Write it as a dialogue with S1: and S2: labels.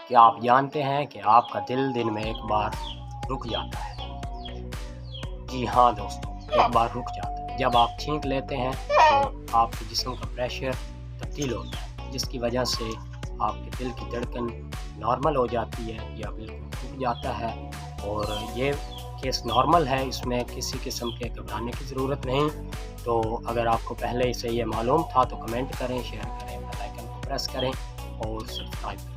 S1: क्या आप जानते हैं कि आपका दिल दिन में एक बार रुक जाता है? जी हाँ दोस्तों, एक बार रुक जाता है। जब आप छींक लेते हैं तो आपके जिस्म का प्रेशर तब्दील होता है, जिसकी वजह से आपके दिल की धड़कन नॉर्मल हो जाती है या बिल्कुल रुक जाता है। और ये केस नॉर्मल है, इसमें किसी किस्म के घबराने की ज़रूरत नहीं। तो अगर आपको पहले से ये मालूम था तो कमेंट करें, शेयर करें, बेल आइकन को प्रेस करें और सब्सक्राइब करें।